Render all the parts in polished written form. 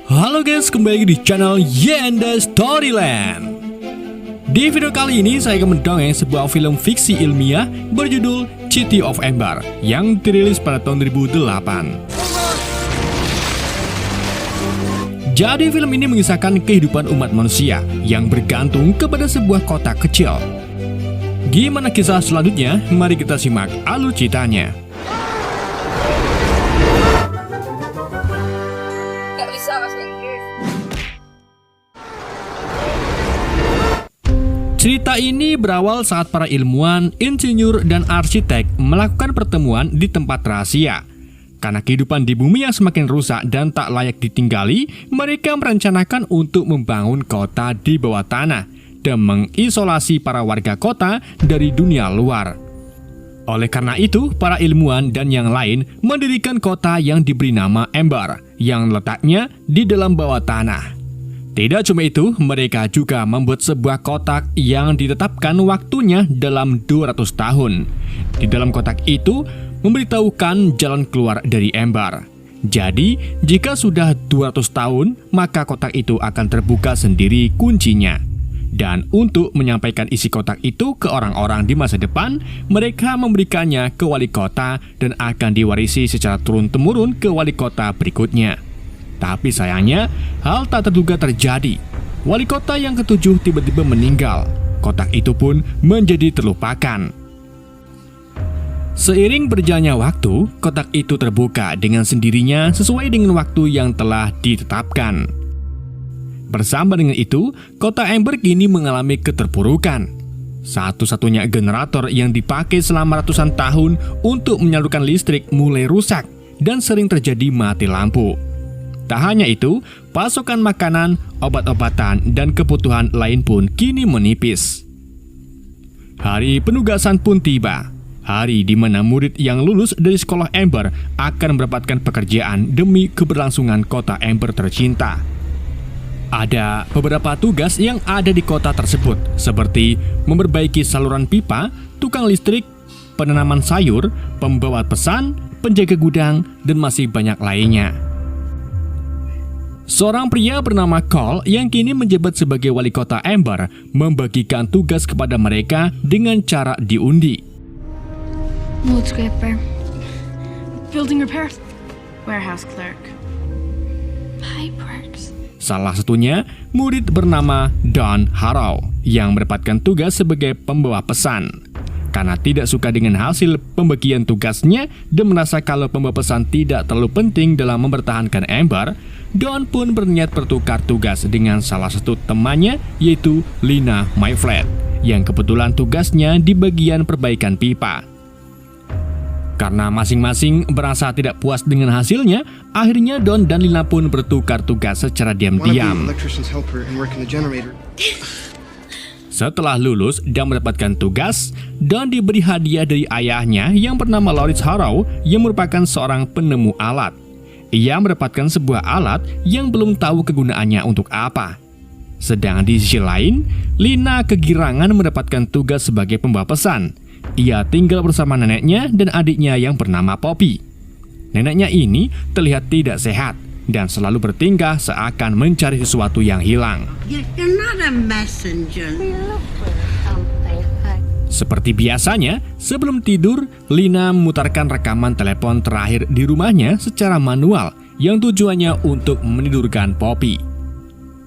Halo guys, kembali lagi di channel Yenda Storyland. Di video kali ini saya akan mendongeng sebuah film fiksi ilmiah berjudul City of Ember yang dirilis pada tahun 2008. Jadi film ini mengisahkan kehidupan umat manusia yang bergantung kepada sebuah kota kecil. Gimana kisah selanjutnya? Mari kita simak alur ceritanya. Cerita ini berawal saat para ilmuwan, insinyur, dan arsitek melakukan pertemuan di tempat rahasia. Karena kehidupan di bumi yang semakin rusak dan tak layak ditinggali, mereka merencanakan untuk membangun kota di bawah tanah dan mengisolasi para warga kota dari dunia luar. Oleh karena itu, para ilmuwan dan yang lain mendirikan kota yang diberi nama Ember, yang letaknya di dalam bawah tanah. Tidak cuma itu, mereka juga membuat sebuah kotak yang ditetapkan waktunya dalam 200 tahun. Di dalam kotak itu, memberitahukan jalan keluar dari Ember. Jadi, jika sudah 200 tahun, maka kotak itu akan terbuka sendiri kuncinya. Dan untuk menyampaikan isi kotak itu ke orang-orang di masa depan, mereka memberikannya ke wali kota dan akan diwarisi secara turun-temurun ke wali kota berikutnya. Tapi sayangnya, hal tak terduga terjadi. Wali kota yang ketujuh tiba-tiba meninggal. Kotak itu pun menjadi terlupakan. Seiring berjalannya waktu, kotak itu terbuka dengan sendirinya sesuai dengan waktu yang telah ditetapkan. Bersama dengan itu, kota Ember kini mengalami keterpurukan. Satu-satunya generator yang dipakai selama ratusan tahun untuk menyalurkan listrik mulai rusak dan sering terjadi mati lampu. Tak hanya itu, pasokan makanan, obat-obatan, dan kebutuhan lain pun kini menipis. Hari penugasan pun tiba. Hari di mana murid yang lulus dari sekolah Ember akan mendapatkan pekerjaan demi keberlangsungan kota Ember tercinta. Ada beberapa tugas yang ada di kota tersebut, seperti memperbaiki saluran pipa, tukang listrik, penanaman sayur, pembawa pesan, penjaga gudang, dan masih banyak lainnya. Seorang pria bernama Cole yang kini menjabat sebagai wali kota Ember membagikan tugas kepada mereka dengan cara diundi. Mold scraper, building repairs, warehouse clerk, pipeworks. Salah satunya murid bernama Don Harrow yang mendapatkan tugas sebagai pembawa pesan. Karena tidak suka dengan hasil pembagian tugasnya dan merasa kalau pembawa pesan tidak terlalu penting dalam mempertahankan Ember, Don pun berniat bertukar tugas dengan salah satu temannya, yaitu Lina Mayflat, yang kebetulan tugasnya di bagian perbaikan pipa. Karena masing-masing merasa tidak puas dengan hasilnya, akhirnya Don dan Lina pun bertukar tugas secara diam-diam. Setelah lulus dan mendapatkan tugas, Don diberi hadiah dari ayahnya yang bernama Lawrence Harrow yang merupakan seorang penemu alat. Ia mendapatkan sebuah alat yang belum tahu kegunaannya untuk apa. Sedang di sisi lain, Lina kegirangan mendapatkan tugas sebagai pembawa pesan. Ia tinggal bersama neneknya dan adiknya yang bernama Poppy. Neneknya ini terlihat tidak sehat dan selalu bertingkah seakan mencari sesuatu yang hilang. You're not a messenger. Seperti biasanya, sebelum tidur, Lina memutarkan rekaman telepon terakhir di rumahnya secara manual yang tujuannya untuk menidurkan Poppy.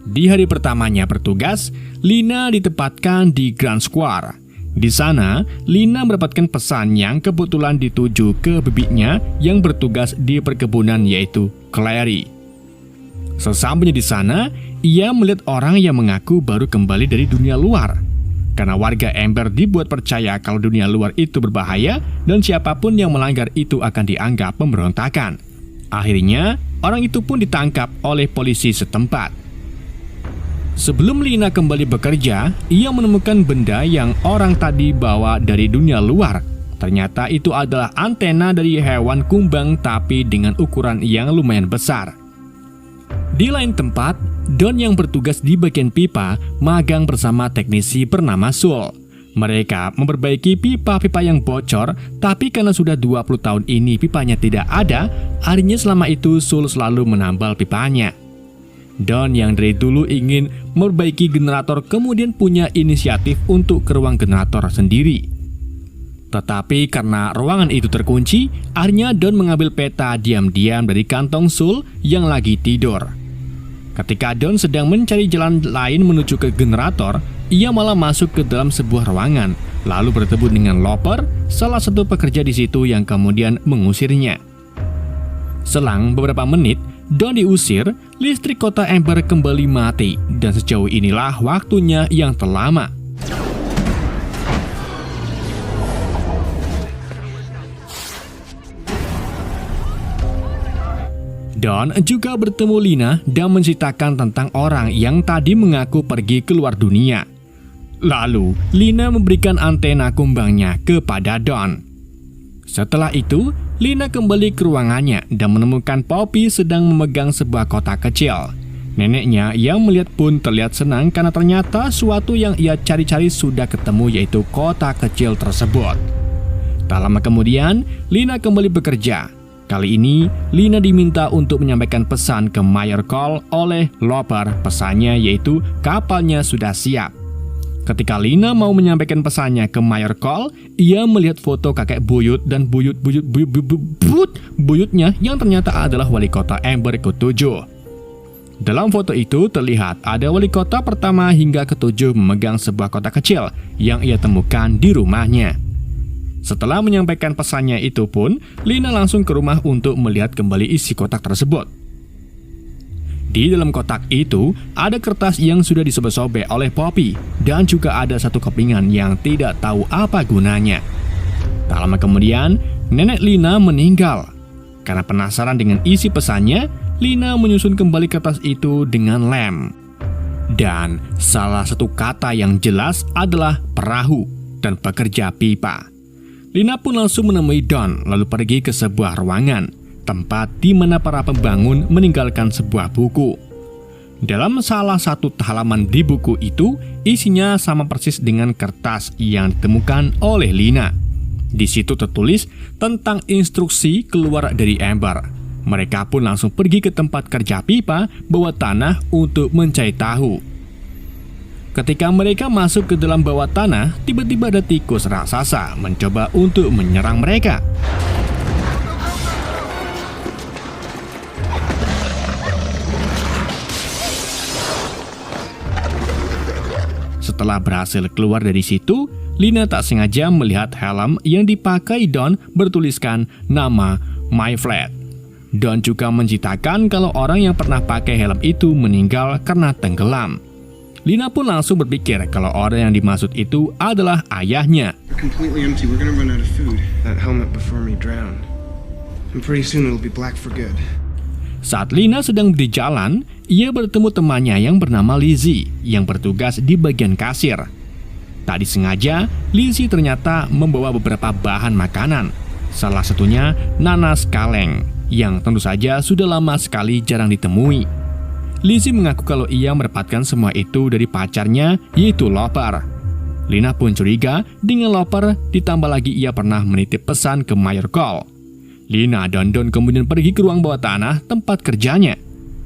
Di hari pertamanya bertugas, Lina ditempatkan di Grand Square. Di sana, Lina mendapatkan pesan yang kebetulan dituju ke bibinya yang bertugas di perkebunan, yaitu Clary. Sesampainya di sana, ia melihat orang yang mengaku baru kembali dari dunia luar. Karena warga Ember dibuat percaya kalau dunia luar itu berbahaya dan siapapun yang melanggar itu akan dianggap pemberontakan. Akhirnya, orang itu pun ditangkap oleh polisi setempat. Sebelum Lina kembali bekerja, ia menemukan benda yang orang tadi bawa dari dunia luar. Ternyata itu adalah antena dari hewan kumbang tapi dengan ukuran yang lumayan besar. Di lain tempat, Don yang bertugas di bagian pipa magang bersama teknisi bernama Sul. Mereka memperbaiki pipa-pipa yang bocor, tapi karena sudah 20 tahun ini pipanya tidak ada, akhirnya selama itu Sul selalu menambal pipanya. Don yang dari dulu ingin memperbaiki generator kemudian punya inisiatif untuk ke ruang generator sendiri. Tetapi karena ruangan itu terkunci, akhirnya Don mengambil peta diam-diam dari kantong Sul yang lagi tidur. Ketika Don sedang mencari jalan lain menuju ke generator, ia malah masuk ke dalam sebuah ruangan, lalu bertemu dengan Loper, salah satu pekerja di situ yang kemudian mengusirnya. Selang beberapa menit, Don diusir, listrik kota Amber kembali mati, dan sejauh inilah waktunya yang terlama. Don juga bertemu Lina dan menceritakan tentang orang yang tadi mengaku pergi keluar dunia. Lalu, Lina memberikan antena kumbangnya kepada Don. Setelah itu, Lina kembali ke ruangannya dan menemukan Poppy sedang memegang sebuah kotak kecil. Neneknya yang melihat pun terlihat senang karena ternyata suatu yang ia cari-cari sudah ketemu, yaitu kotak kecil tersebut. Tak lama kemudian, Lina kembali bekerja. Kali ini, Lina diminta untuk menyampaikan pesan ke Mayor Cole oleh Loper. Pesannya yaitu kapalnya sudah siap. Ketika Lina mau menyampaikan pesannya ke Mayor Cole, ia melihat foto kakek buyut dan buyutnya yang ternyata adalah wali kota Amber ke-7. Dalam foto itu terlihat ada wali kota pertama hingga ke-7 memegang sebuah kotak kecil yang ia temukan di rumahnya. Setelah menyampaikan pesannya itu pun, Lina langsung ke rumah untuk melihat kembali isi kotak tersebut. Di dalam kotak itu, ada kertas yang sudah disobek-sobek oleh Poppy, dan juga ada satu kepingan yang tidak tahu apa gunanya. Tak lama kemudian, nenek Lina meninggal. Karena penasaran dengan isi pesannya, Lina menyusun kembali kertas itu dengan lem. Dan salah satu kata yang jelas adalah perahu dan pekerja pipa. Lina pun langsung menemui Don, lalu pergi ke sebuah ruangan, tempat di mana para pembangun meninggalkan sebuah buku. Dalam salah satu halaman di buku itu, isinya sama persis dengan kertas yang ditemukan oleh Lina. Di situ tertulis tentang instruksi keluar dari Amber. Mereka pun langsung pergi ke tempat kerja pipa bawah tanah untuk mencari tahu. Ketika mereka masuk ke dalam bawah tanah, tiba-tiba ada tikus raksasa mencoba untuk menyerang mereka. Setelah berhasil keluar dari situ, Lina tak sengaja melihat helm yang dipakai Don bertuliskan nama My Flat. Don juga menceritakan kalau orang yang pernah pakai helm itu meninggal karena tenggelam. Lina pun langsung berpikir kalau orang yang dimaksud itu adalah ayahnya. Completely empty. We're gonna run out of food. That helmet before me drowned. And pretty soon it'll be black for good. Saat Lina sedang di jalan, ia bertemu temannya yang bernama Lizzie yang bertugas di bagian kasir. Tak disengaja, Lizzie ternyata membawa beberapa bahan makanan. Salah satunya nanas kaleng yang tentu saja sudah lama sekali jarang ditemui. Lizzie mengaku kalau ia mendapatkan semua itu dari pacarnya, yaitu Loper. Lina pun curiga dengan Loper, ditambah lagi ia pernah menitip pesan ke Mayor Cole. Lina dan Don kemudian pergi ke ruang bawah tanah tempat kerjanya.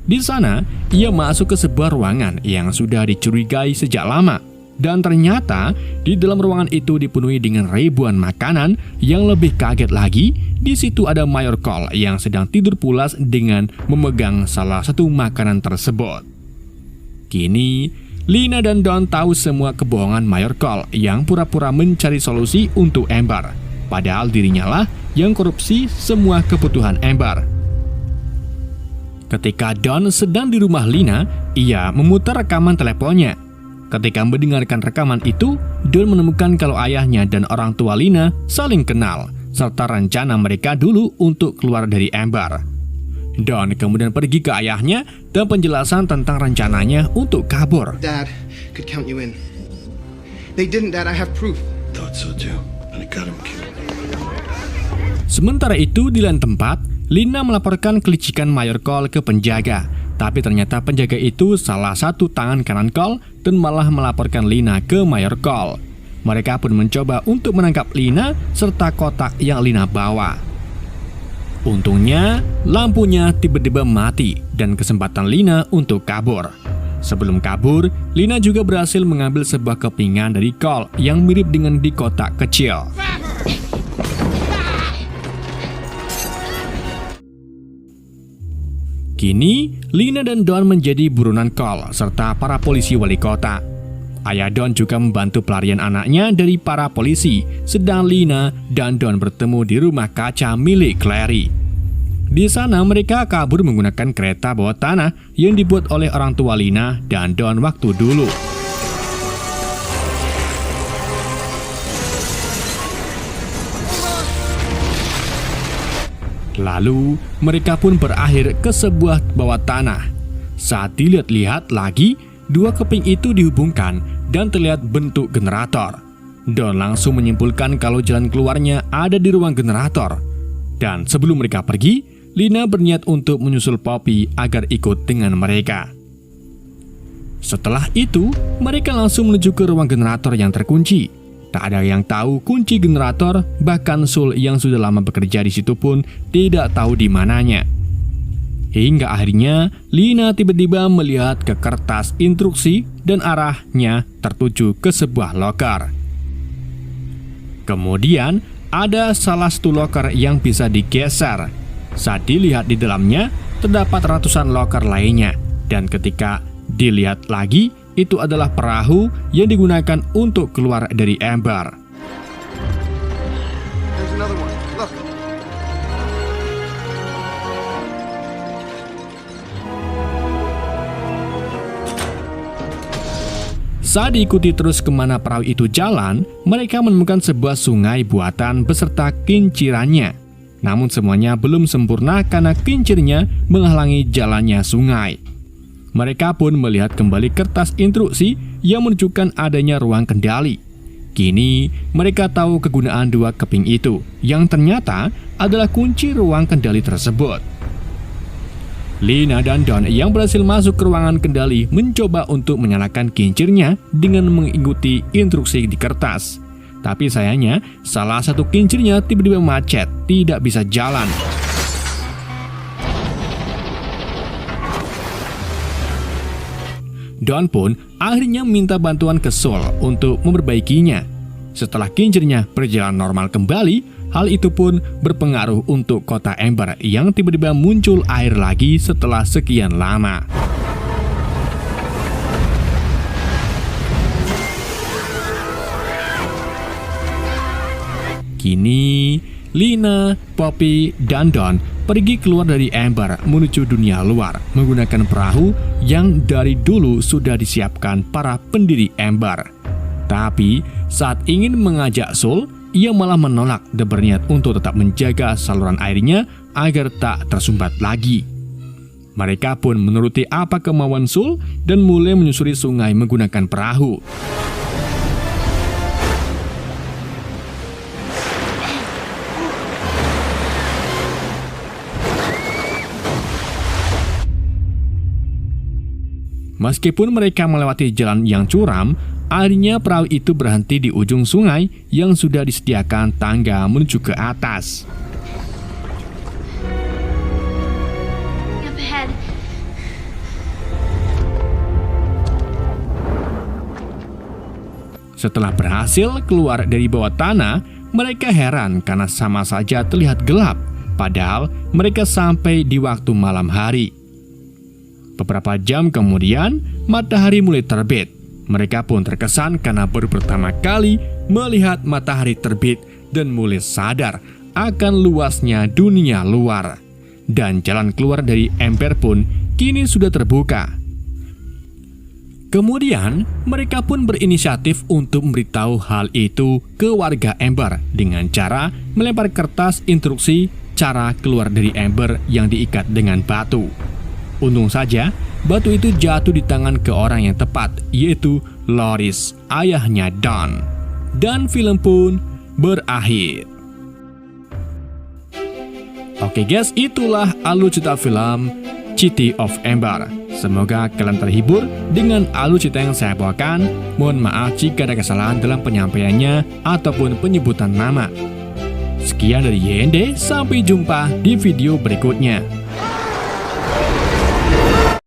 Di sana, ia masuk ke sebuah ruangan yang sudah dicurigai sejak lama. Dan ternyata, di dalam ruangan itu dipenuhi dengan ribuan makanan. Yang lebih kaget lagi, di situ ada Mayor Cole yang sedang tidur pulas dengan memegang salah satu makanan tersebut. Kini, Lina dan Don tahu semua kebohongan Mayor Cole yang pura-pura mencari solusi untuk Amber. Padahal dirinya lah yang korupsi semua kebutuhan Amber. Ketika Don sedang di rumah Lina, ia memutar rekaman teleponnya. Ketika mendengarkan rekaman itu, Don menemukan kalau ayahnya dan orang tua Lina saling kenal, serta rencana mereka dulu untuk keluar dari Amber. Don kemudian pergi ke ayahnya dan penjelasan tentang rencananya untuk kabur. Dad could count you in. They didn't, Dad. I have proof. Thought so too. And I got him killed. Sementara itu di lain tempat, Lina melaporkan kelicikan Mayor Cole ke penjaga. Tapi ternyata penjaga itu salah satu tangan kanan Cole dan malah melaporkan Lina ke Mayor Cole. Mereka pun mencoba untuk menangkap Lina serta kotak yang Lina bawa. Untungnya, lampunya tiba-tiba mati dan kesempatan Lina untuk kabur. Sebelum kabur, Lina juga berhasil mengambil sebuah kepingan dari Cole yang mirip dengan di kotak kecil. Kini, Lina dan Don menjadi buronan Cole serta para polisi wali kota. Ayah Don juga membantu pelarian anaknya dari para polisi, sedang Lina dan Don bertemu di rumah kaca milik Clary. Di sana mereka kabur menggunakan kereta bawah tanah yang dibuat oleh orang tua Lina dan Don waktu dulu. Lalu, mereka pun berakhir ke sebuah bawah tanah. Saat dilihat-lihat lagi, dua keping itu dihubungkan dan terlihat bentuk generator. Don langsung menyimpulkan kalau jalan keluarnya ada di ruang generator. Dan sebelum mereka pergi, Lina berniat untuk menyusul Poppy agar ikut dengan mereka. Setelah itu, mereka langsung menuju ke ruang generator yang terkunci. Tak ada yang tahu kunci generator, bahkan Sul yang sudah lama bekerja di situ pun tidak tahu di mananya. Hingga akhirnya Lina tiba-tiba melihat ke kertas instruksi dan arahnya tertuju ke sebuah loker. Kemudian ada salah satu loker yang bisa digeser. Saat dilihat di dalamnya terdapat ratusan loker lainnya, dan ketika dilihat lagi, itu adalah perahu yang digunakan untuk keluar dari Amber. There's another one. Look. Saat diikuti terus kemana perahu itu jalan, mereka menemukan sebuah sungai buatan beserta kincirannya. Namun semuanya belum sempurna karena kincirnya menghalangi jalannya sungai. Mereka pun melihat kembali kertas instruksi yang menunjukkan adanya ruang kendali. Kini, mereka tahu kegunaan dua keping itu, yang ternyata adalah kunci ruang kendali tersebut. Lina dan Don yang berhasil masuk ke ruangan kendali mencoba untuk menyalakan kincirnya dengan mengikuti instruksi di kertas. Tapi sayangnya, salah satu kincirnya tiba-tiba macet, tidak bisa jalan. Don pun akhirnya minta bantuan ke Sul untuk memperbaikinya. Setelah kincirnya berjalan normal kembali, hal itu pun berpengaruh untuk kota Amber yang tiba-tiba muncul air lagi setelah sekian lama. Kini, Lina, Poppy, dan Don pergi keluar dari Amber menuju dunia luar menggunakan perahu yang dari dulu sudah disiapkan para pendiri Amber. Tapi saat ingin mengajak Sul, ia malah menolak dan berniat untuk tetap menjaga saluran airnya agar tak tersumbat lagi. Mereka pun menuruti apa kemauan Sul dan mulai menyusuri sungai menggunakan perahu. Meskipun mereka melewati jalan yang curam, akhirnya perahu itu berhenti di ujung sungai yang sudah disediakan tangga menuju ke atas. Up ahead. Setelah berhasil keluar dari bawah tanah, mereka heran karena sama saja terlihat gelap, padahal mereka sampai di waktu malam hari. Beberapa jam kemudian, matahari mulai terbit. Mereka pun terkesan karena baru pertama kali melihat matahari terbit dan mulai sadar akan luasnya dunia luar. Dan jalan keluar dari Amber pun kini sudah terbuka. Kemudian, mereka pun berinisiatif untuk memberitahu hal itu ke warga Amber dengan cara melempar kertas instruksi cara keluar dari Amber yang diikat dengan batu. Untung saja, batu itu jatuh di tangan ke orang yang tepat, yaitu Loris, ayahnya Don. Dan film pun berakhir. Oke guys, itulah alur cerita film City of Amber. Semoga kalian terhibur dengan alur cerita yang saya bawakan. Mohon maaf jika ada kesalahan dalam penyampaiannya ataupun penyebutan nama. Sekian dari YND, sampai jumpa di video berikutnya.